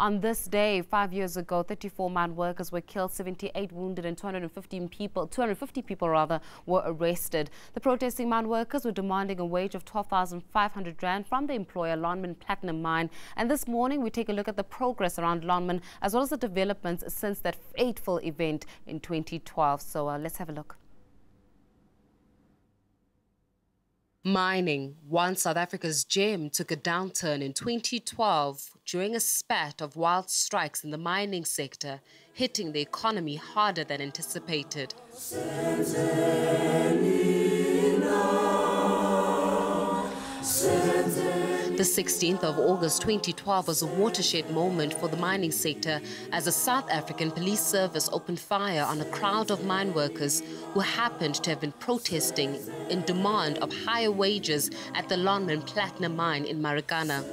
On this day, 5 years ago, 34 mine workers were killed, 78 wounded, and 250 people were arrested. The protesting mine workers were demanding a wage of 12,500 rand from the employer Lonmin Platinum Mine. And this morning, we take a look at the progress around Lonmin, as well as the developments since that fateful event in 2012. So let's have a look. Mining, once South Africa's gem, took a downturn in 2012 during a spat of wild strikes in the mining sector, hitting the economy harder than anticipated. The 16th of August 2012 was a watershed moment for the mining sector as a South African police service opened fire on a crowd of mine workers who happened to have been protesting in demand of higher wages at the Lonmin Platinum Mine in Marikana.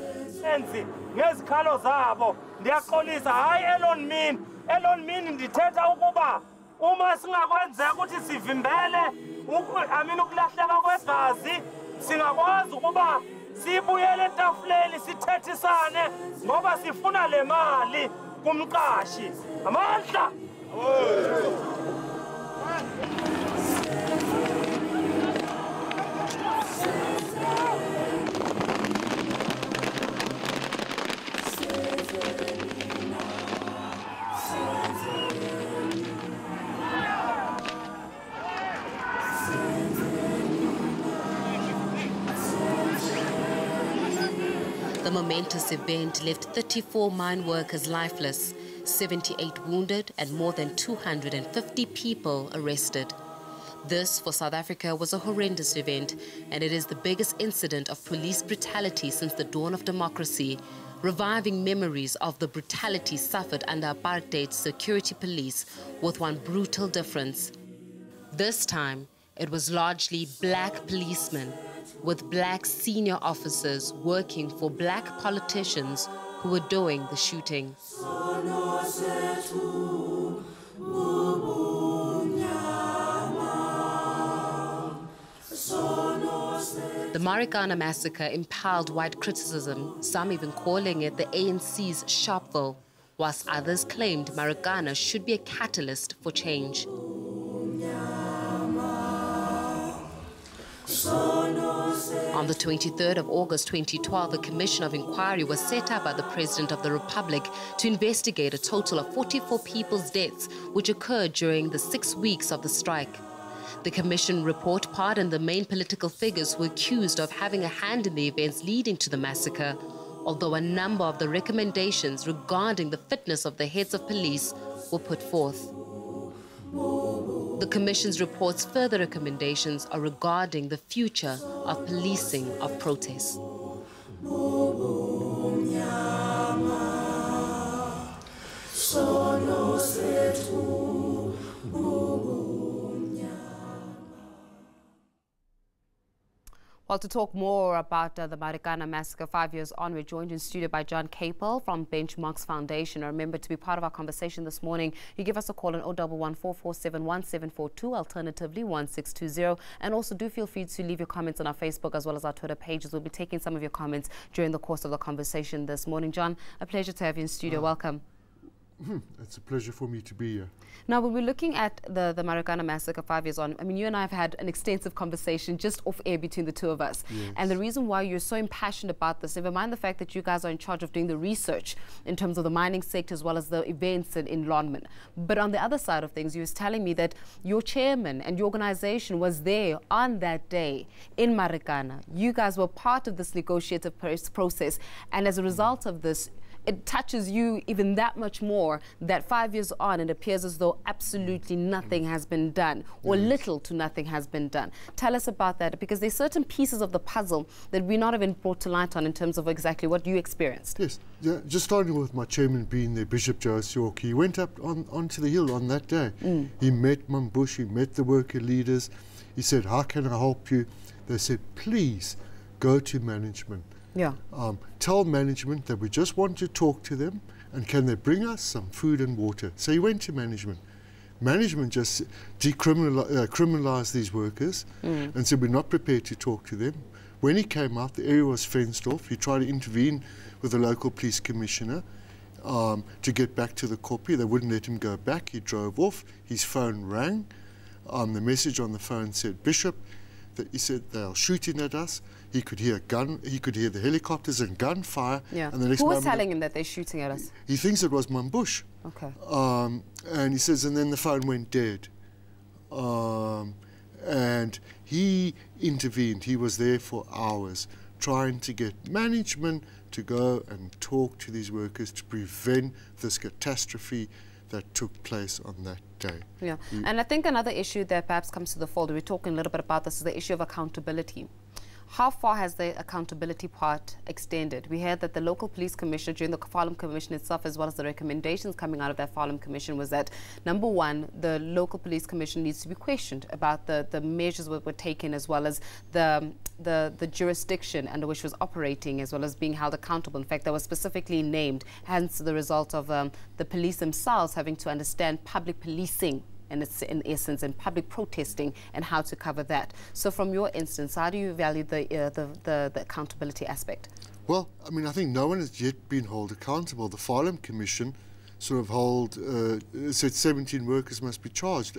Sibuyele etafuleni sithethisane ngoba sifuna le mali kumqashi amandla. The momentous event left 34 mine workers lifeless, 78 wounded, and more than 250 people arrested. This, for South Africa, was a horrendous event, and it is the biggest incident of police brutality since the dawn of democracy, reviving memories of the brutality suffered under apartheid security police, with one brutal difference. This time, it was largely black policemen, with black senior officers working for black politicians who were doing the shooting. The Marikana Massacre impelled wide criticism, some even calling it the ANC's Sharpeville, whilst others claimed Marikana should be a catalyst for change. On the 23rd of August 2012, a commission of inquiry was set up by the President of the Republic to investigate a total of 44 people's deaths which occurred during the 6 weeks of the strike. The commission report pardoned the main political figures who were accused of having a hand in the events leading to the massacre, although a number of the recommendations regarding the fitness of the heads of police were put forth. The Commission's report's further recommendations are regarding the future of policing of protests. Well, to talk more about the Marikana Massacre 5 years on, we're joined in studio by John Capel from Benchmarks Foundation. Remember, to be part of our conversation this morning, you give us a call on 011-447-1742, alternatively 1620. And also do feel free to leave your comments on our Facebook as well as our Twitter pages. We'll be taking some of your comments during the course of the conversation this morning. John, a pleasure to have you in studio. Welcome. It's a pleasure for me to be here. Now, when we're looking at the Marikana Massacre 5 years on, I mean, you and I have had an extensive conversation just off air between the two of us. Yes. And the reason why you're so impassioned about this, never mind the fact that you guys are in charge of doing the research in terms of the mining sector as well as the events in Lonmin. But on the other side of things, you was telling me that your chairman and your organization was there on that day in Marikana. You guys were part of this negotiative process. And as a result of this, it touches you even that much more that 5 years on, it appears as though absolutely nothing has been done, or little to nothing has been done. Tell us about that, because there's certain pieces of the puzzle that we're not even brought to light on in terms of exactly what you experienced. Yes, yeah, just starting with my chairman being there, Bishop Joe York. He went up onto the hill on that day. He met Mambush, he met the worker leaders. He said, how can I help you? They said, please go to management. Yeah. Tell management that we just want to talk to them and can they bring us some food and water. So he went to management. Management just criminalized these workers and said we're not prepared to talk to them. When he came out, the area was fenced off. He tried to intervene with the local police commissioner to get back to the kopje. They wouldn't let him go back. He drove off. His phone rang. The message on the phone said, Bishop, he said they're shooting at us. He could hear the helicopters and gunfire. Yeah. And the next Who was moment telling him that they're shooting at us? he thinks it was Mambush. Okay. And he says, and then the phone went dead. And he intervened. He was there for hours trying to get management to go and talk to these workers to prevent this catastrophe that took place on that day. Yeah, and I think another issue that perhaps comes to the fore, we're talking a little bit about this, is the issue of accountability. How far has the accountability part extended? We heard that the local police commissioner, during the Farlam Commission itself, as well as the recommendations coming out of that Farlam Commission, was that, number one, the local police commission needs to be questioned about the measures that were taken, as well as the jurisdiction under which was operating, as well as being held accountable. In fact, that was specifically named, hence the result of the police themselves having to understand public policing in essence, and public protesting, and how to cover that. So from your instance, how do you value the accountability aspect? Well, I mean, I think no one has yet been held accountable. The Farlam Commission sort of said 17 workers must be charged.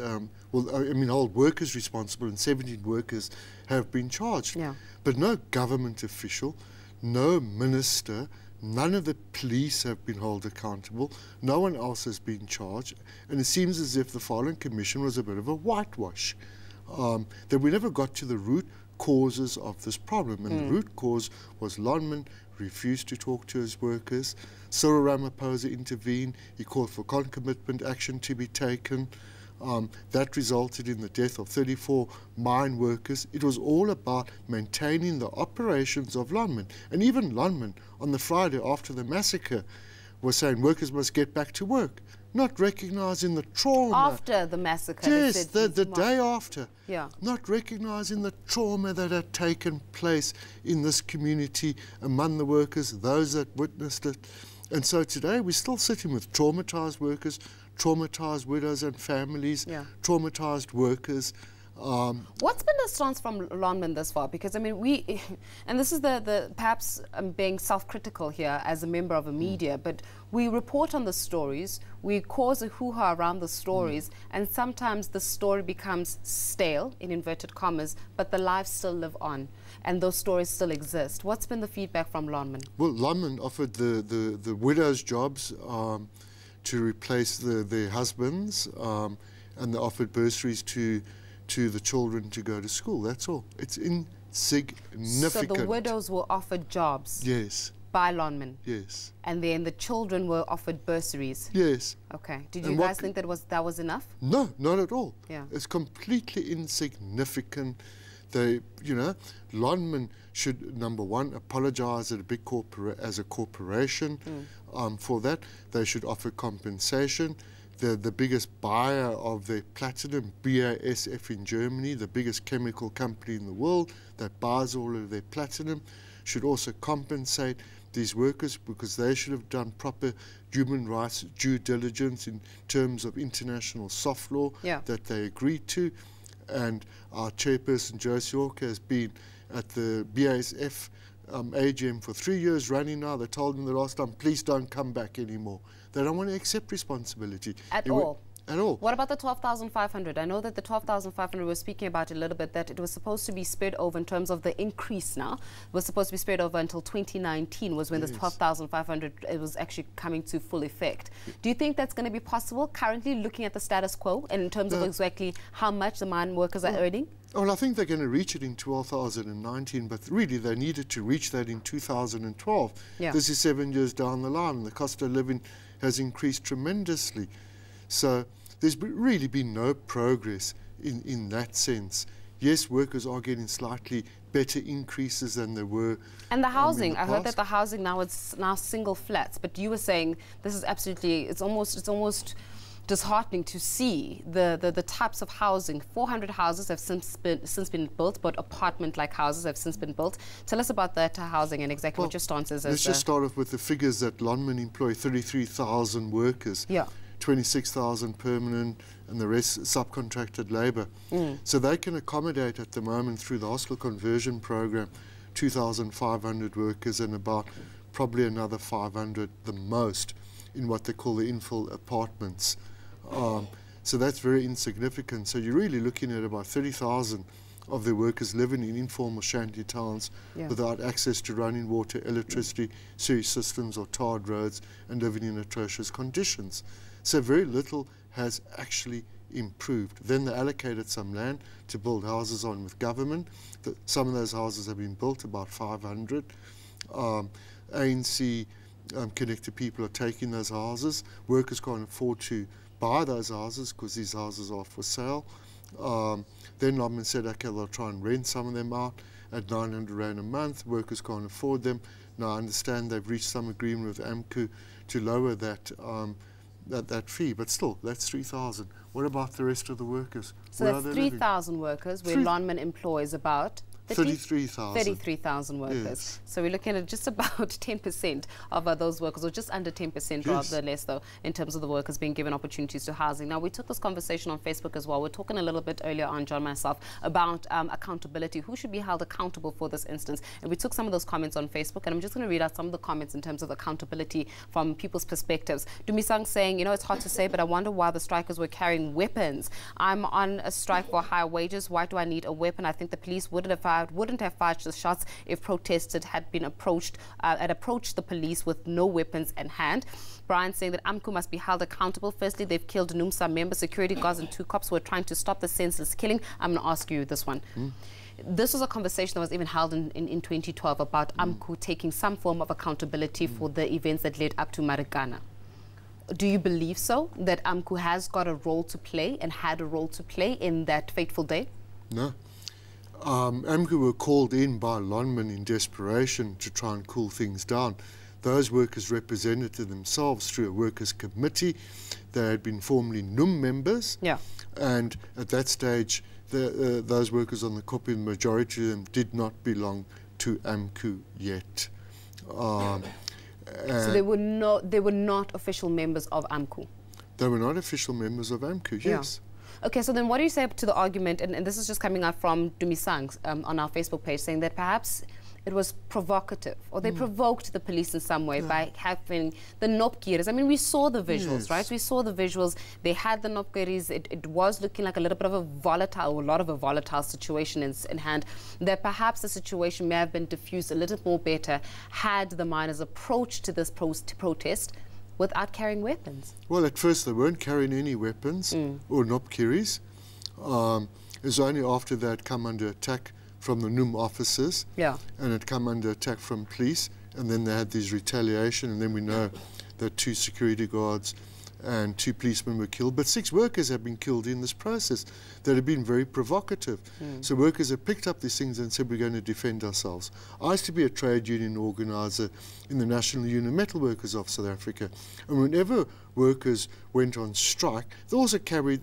Hold workers responsible, and 17 workers have been charged. Yeah. But no government official, no minister, none of the police have been held accountable. No one else has been charged. And it seems as if the Farlam Commission was a bit of a whitewash. That we never got to the root causes of this problem. And the root cause was Lonmin refused to talk to his workers. Cyril Ramaphosa intervened. He called for concomitant action to be taken. That resulted in the death of 34 mine workers. It was all about maintaining the operations of Lonmin. And even Lonmin, on the Friday after the massacre, was saying workers must get back to work, not recognising the trauma. After the massacre? Yes, the day after. Yeah. Not recognising the trauma that had taken place in this community among the workers, those that witnessed it. And so today we're still sitting with traumatised workers, traumatised widows and families, traumatised workers. What's been the stance from Lonmin thus far? Because I mean, and this is perhaps I'm being self-critical here as a member of a media, but we report on the stories, we cause a hoo-ha around the stories, and sometimes the story becomes stale, in inverted commas, but the lives still live on, and those stories still exist. What's been the feedback from Lonmin? Well, Lonmin offered the widows jobs to replace their husbands, and they offered bursaries to the children to go to school. That's all. It's insignificant. So the widows were offered jobs? Yes. By Lonmin? Yes. And then the children were offered bursaries? Yes. Okay. Did you guys think that was enough? No, not at all. Yeah. It's completely insignificant. Lonmin should, number one, apologise as a corporation for that. They should offer compensation. The biggest buyer of their platinum, BASF in Germany, the biggest chemical company in the world that buys all of their platinum, should also compensate these workers, because they should have done proper human rights due diligence in terms of international soft law that they agreed to. And our chairperson, Joyce York, has been at the BASF AGM for 3 years running now. They told him the last time, please don't come back anymore. They don't want to accept responsibility. At all? At all. What about the 12,500? I know that the 12,500, we're speaking about it a little bit, that it was supposed to be spread over in terms of the increase now. It was supposed to be spread over until 2019 was when this 12,500 it was actually coming to full effect. Do you think that's going to be possible currently, looking at the status quo, and in terms of exactly how much the mine workers are earning? Well, I think they're going to reach it in 2019, but really they needed to reach that in 2012. Yeah. This is 7 years down the line, and the cost of living has increased tremendously. So there's really been no progress in that sense. Yes, workers are getting slightly better increases than they were. And the housing, I heard that the housing now, it's now single flats, but you were saying this is absolutely, it's almost disheartening to see the types of housing. 400 houses have since been built, but apartment-like houses have since been built. Tell us about that housing and exactly what your stance is. Let's just start off with the figures that Lonmin employ 33,000 workers. Yeah. 26,000 permanent and the rest subcontracted labour. So they can accommodate at the moment through the hostel conversion program 2,500 workers and about probably another 500 the most in what they call the infill apartments. So that's very insignificant. So you're really looking at about 30,000 of the workers living in informal shanty towns without access to running water, electricity, sewage systems or tarred roads, and living in atrocious conditions. So very little has actually improved. Then they allocated some land to build houses on with government. Some of those houses have been built, about 500. ANC connected people are taking those houses. Workers can't afford to buy those houses because these houses are for sale. Then Lonmin said, okay, they'll try and rent some of them out at 900 Rand a month. Workers can't afford them. Now I understand they've reached some agreement with AMCU to lower that that fee, but still, that's 3,000. What about the rest of the workers? So that's 3,000 workers, where Lonmin employs about 33,000 workers. Yes. So we're looking at just about 10% of those workers, or just under 10%, rather less though, in terms of the workers being given opportunities to housing. Now, we took this conversation on Facebook as well. We're talking a little bit earlier on, John, myself, about accountability. Who should be held accountable for this instance? And we took some of those comments on Facebook, and I'm just going to read out some of the comments in terms of accountability from people's perspectives. Dumisang saying, you know, it's hard to say, but I wonder why the strikers were carrying weapons. I'm on a strike for higher wages. Why do I need a weapon? I think the police wouldn't have fired the shots if protesters had been approached the police with no weapons in hand. Brian saying that AMCU must be held accountable. Firstly, they've killed NUMSA members, security guards and 2 cops who were trying to stop the senseless killing. I'm going to ask you this one. This was a conversation that was even held in 2012 about AMCU taking some form of accountability for the events that led up to Marikana. Do you believe so, that AMCU has got a role to play and had a role to play in that fateful day? No. AMCU were called in by Lonmin in desperation to try and cool things down. Those workers represented themselves through a workers' committee. They had been formerly NUM members, and at that stage, those workers on the copy, the majority of them did not belong to AMCU yet. So they were not official members of AMCU. They were not official members of AMCU. Yes. Okay, so then what do you say to the argument, and this is just coming out from Dumisang on our Facebook page, saying that perhaps it was provocative, or they provoked the police in some way by having the nopkiris. I mean, we saw the visuals, right? We saw the visuals. They had the nopkiris. It was looking like a little bit of a volatile situation in hand, that perhaps the situation may have been diffused a little more better had the miners approached this protest without carrying weapons. Well, at first they weren't carrying any weapons or nopkiris. It was only after they had come under attack from the NUM officers and had come under attack from police, and then they had these retaliation, and then we know that 2 security guards and 2 policemen were killed, but 6 workers have been killed in this process that have been very provocative. So workers have picked up these things and said, we're going to defend ourselves. I used to be a trade union organizer in the National Union of Metal Workers of South Africa, and whenever workers went on strike, they also carried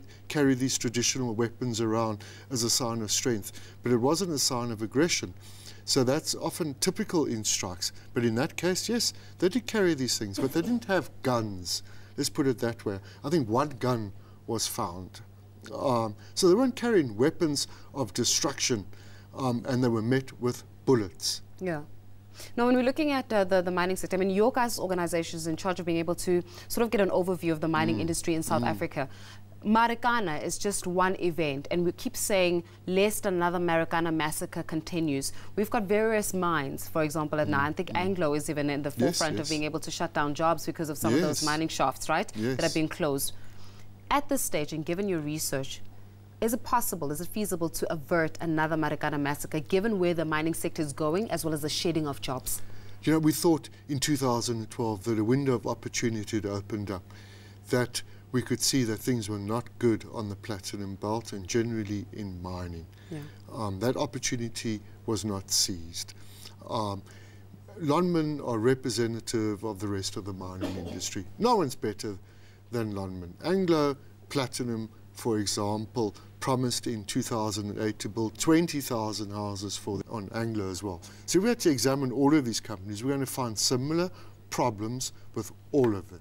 these traditional weapons around as a sign of strength, but it wasn't a sign of aggression. So that's often typical in strikes. But in that case, yes, they did carry these things, but they didn't have guns. Let's put it that way. I think 1 gun was found. So they weren't carrying weapons of destruction, and they were met with bullets. Yeah. Now, when we're looking at the mining sector, I mean, your guys' organization is in charge of being able to sort of get an overview of the mining industry in South Africa. Marikana is just one event, and we keep saying, lest another Marikana massacre continues. We've got various mines, for example, at now. I think Anglo is even in the forefront of being able to shut down jobs because of some of those mining shafts, right, that have been closed. At this stage, and given your research, is it possible, is it feasible to avert another Marikana massacre, given where the mining sector is going, as well as the shedding of jobs? You know, we thought in 2012 that a window of opportunity had opened up, that we could see that things were not good on the platinum belt and generally in mining. That opportunity was not seized. Lonmin are representative of the rest of the mining industry. No one's better than Lonmin. Anglo Platinum, for example, promised in 2008 to build 20,000 houses on Anglo as well. So we had to examine all of these companies. We're going to find similar problems with all of them.